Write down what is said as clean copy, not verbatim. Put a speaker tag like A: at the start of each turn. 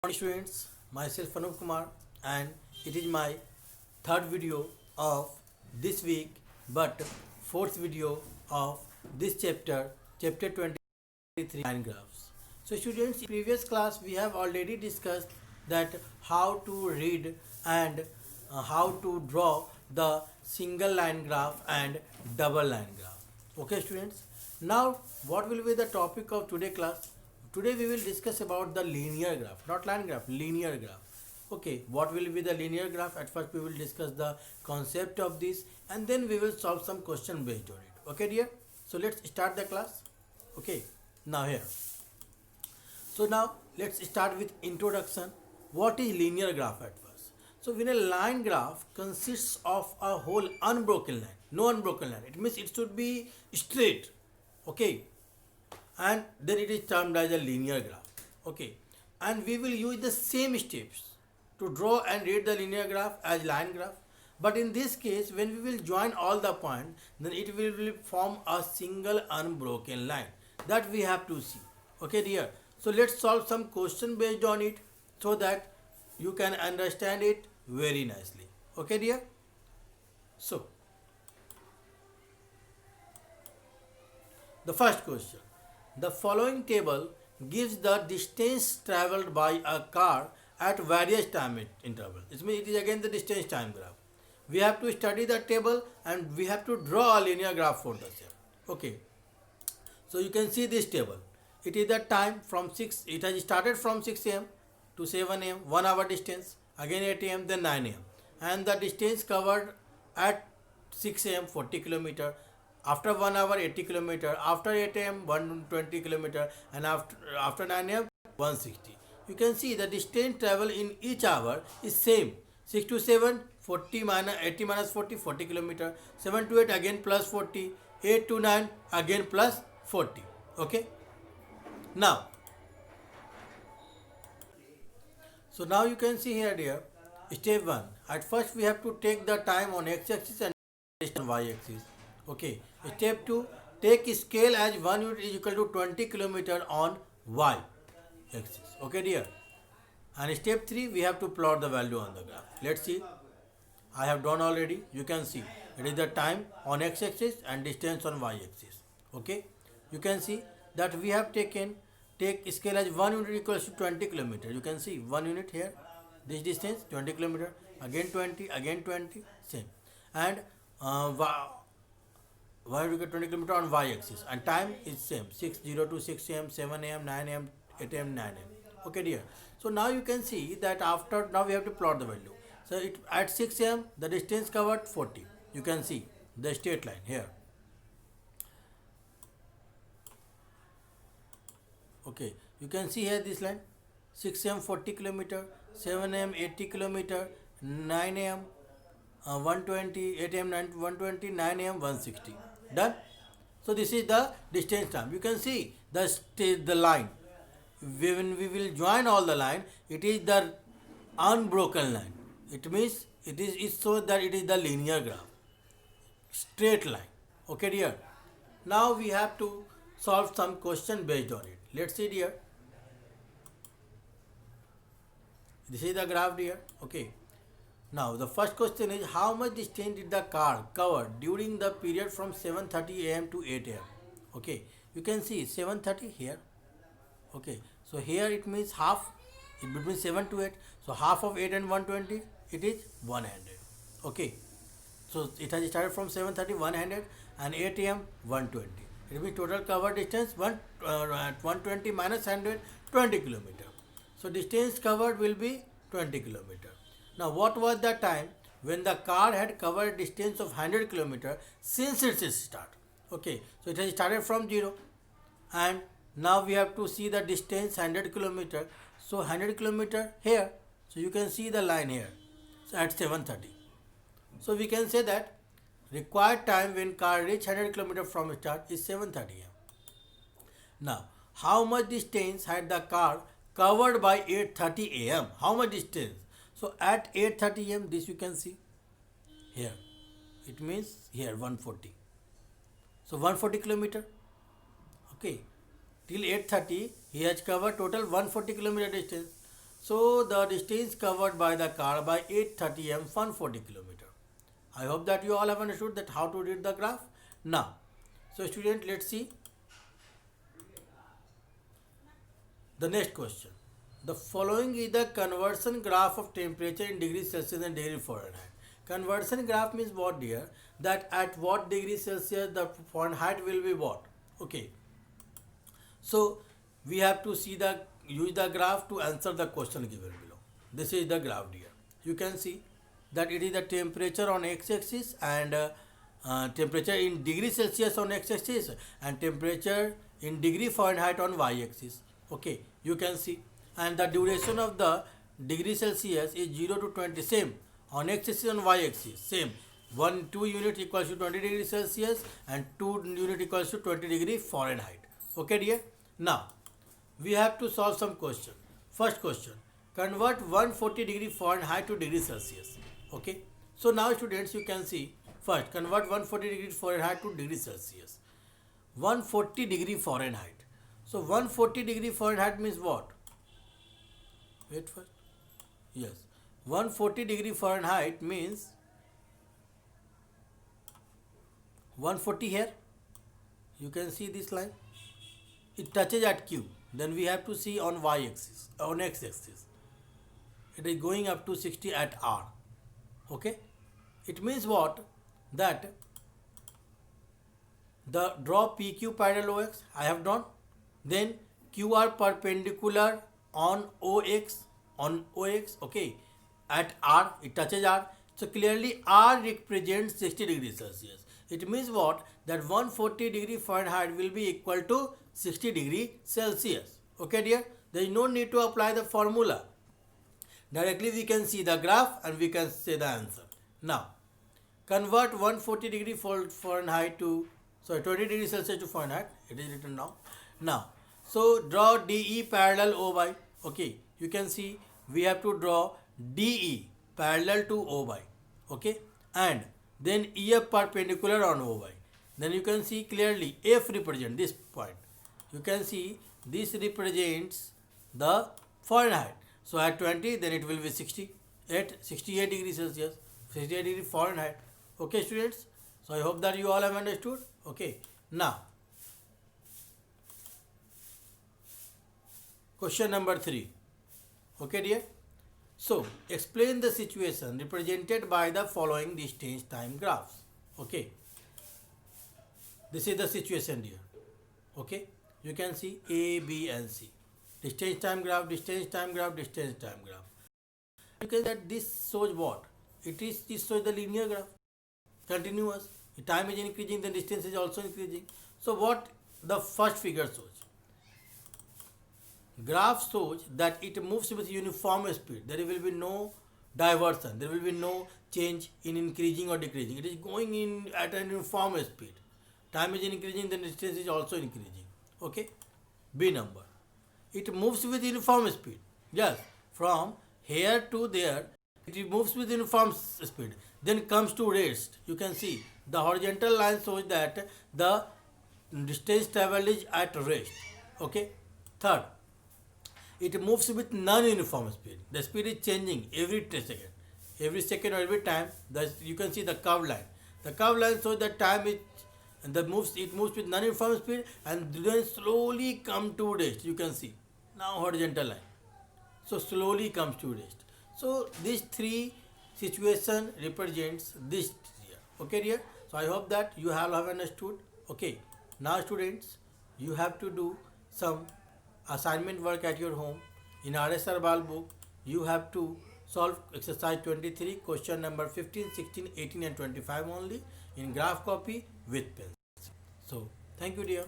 A: Morning students, myself Anup Kumar, and it is my third video of this week but fourth video of this chapter 23 line graphs. So students, in previous class we have already discussed that how to read and how to draw the single line graph and double line graph. Okay students, now what will be the topic of today class? Today we will discuss about the linear graph, not line graph, linear graph. Okay, what will be the linear graph? At first we will discuss the concept of this and then we will solve some question based on it. Okay dear? So let's start the class. Okay, now here. So now let's start with introduction. What is linear graph at first? So when a line graph consists of a whole unbroken line, no unbroken line, it means it should be straight. Okay, and then it is termed as a linear graph. Okay, and we will use the same steps to draw and read the linear graph as line graph, but in this case when we will join all the points, then it will form a single unbroken line that we have to see. Okay dear, so let's solve some question based on it so that you can understand it very nicely. Okay dear, so the first question: the following table gives the distance traveled by a car at various time intervals. It means it is again the distance time graph. We have to study the table and we have to draw a linear graph for the same. Okay. So you can see this table. It is the time from 6, it has started from 6 am to 7 am, 1 hour distance, again 8 am, then 9 am. And the distance covered at 6 am 40 kilometer, after 1 hour 80 kilometer, after 8 am 120 kilometer, and after 9 am 160. You can see the distance travel in each hour is same. 6 to 7 40 minus 80 minus 40 40 kilometer, 7 to 8 again plus 40, 8 to 9 again plus 40. Okay, now so now you can see here dear, step 1, at first we have to take the time on x-axis and distance on y-axis. Okay, step 2, take scale as 1 unit is equal to 20 kilometer on y axis. Okay dear, and step 3, we have to plot the value on the graph. Let's see, I have done already. You can see it is the time on x axis and distance on y axis. Okay, you can see that we have take scale as 1 unit equals to 20 kilometer. You can see 1 unit here, this distance 20 kilometer, again 20, again 20, same, and why we get 20 kilometer on y axis, and time is same, 6:0 to 6 am, 7 am, 9 am, 8 am, 9 am. Okay dear, so now you can see that after, now we have to plot the value. So it at 6 am the distance covered 40. You can see the straight line here. Okay, you can see here this line, 6 am 40 kilometer, 7 am 80 kilometer, 9 am 120, 8 am 120, 9 am 160. Done. So this is the distance time. You can see the line. When we will join all the line, it is the unbroken line. It means it so that it is the linear graph, straight line. Okay dear, now we have to solve some question based on it. Let's see dear, this is the graph dear. Okay, now the first question is, how much distance did the car cover during the period from 7:30 am to 8 am? Okay, you can see 7:30 here. Okay, so here it means half, it between 7 to 8, so half of 8 and 120, it is 100. Okay, so it has started from 7:30 100 and 8 am 120. It means total cover distance 120 minus 100, 20 kilometer. So distance covered will be 20 kilometer. Now what was the time when the car had covered distance of 100 kilometer since its start? Okay, so it has started from 0 and now we have to see the distance 100 kilometer. So 100 kilometer here, so you can see the line here, so at 7:30. So we can say that required time when car reach 100 kilometer from start is 7:30 am. Now how much distance had the car covered by 8:30 am? How much distance? So at 8:30 am, this you can see here, it means here 140. So 140 kilometer. Okay, till 8:30 he has covered total 140 kilometer distance. So the distance covered by the car by 8:30 am 140 kilometer. I hope that you all have understood that how to read the graph. Now, so student, let's see the next question. The following is the conversion graph of temperature in degrees Celsius and degree Fahrenheit. Conversion graph means what, dear? That at what degree Celsius the Fahrenheit will be what? Okay. So we have to use the graph to answer the question given below. This is the graph, dear. You can see that it is the temperature on x-axis and temperature in degree Celsius on x-axis and temperature in degree Fahrenheit on y-axis. Okay, you can see, and the duration of the degree Celsius is 0 to 20, same on x-axis and y-axis, same. 2 unit equals to 20 degrees Celsius and 2 unit equals to 20 degree Fahrenheit. Okay, dear. Now we have to solve some question. First question: convert 140 degree Fahrenheit to degree Celsius. Okay. So now students, you can see, first convert 140 degree Fahrenheit to degree Celsius. 140 degree Fahrenheit. So 140 degree Fahrenheit means what? Wait first. Yes. 140 degree Fahrenheit means 140 here. You can see this line. It touches at Q. Then we have to see on y-axis, on x-axis. It is going up to 60 at R. Okay. It means what? That the draw PQ parallel OX I have drawn. Then QR perpendicular on OX, okay, at R, it touches R. So clearly R represents 60 degrees Celsius. It means what? That 140 degree Fahrenheit will be equal to 60 degree Celsius. Okay, dear? There is no need to apply the formula. Directly we can see the graph and we can say the answer. Now, convert 140 degree Fahrenheit to, 20 degrees Celsius to Fahrenheit. It is written now. Now, so draw DE parallel OY. Okay, you can see we have to draw DE parallel to OY. Okay, and then EF perpendicular on OY. Then you can see clearly F represents this point. You can see this represents the Fahrenheit. So at 20, then it will be 60 at 68 degrees Celsius, 68 degree Fahrenheit. Okay, students. So I hope that you all have understood. Okay. Now, question number 3. Okay, dear. So explain the situation represented by the following distance time graphs. Okay. This is the situation, dear. Okay. You can see A, B, and C. Distance time graph, distance time graph, distance time graph. You can see that this shows what? This shows the linear graph. Continuous. The time is increasing, the distance is also increasing. So what the first figure shows? Graph shows that it moves with uniform speed. There will be no diversion. There will be no change in increasing or decreasing. It is going in at a uniform speed. Time is increasing, the distance is also increasing. Okay. B number. It moves with uniform speed. Yes. From here to there, it moves with uniform speed. Then comes to rest. You can see the horizontal line shows that the distance traveled is at rest. Okay. Third, it moves with non-uniform speed. The speed is changing every second. Every second or every time, you can see the curved line. The curved line shows that time is, and it moves with non-uniform speed and then slowly come to rest. You can see now horizontal line. So slowly comes to rest. So these three situation represents this here. Okay, dear. So I hope that you have understood. Okay. Now students, you have to do some assignment work at your home. In RSR Bal book, you have to solve exercise 23, question number 15, 16, 18 and 25 only in graph copy with pencil. So thank you, dear.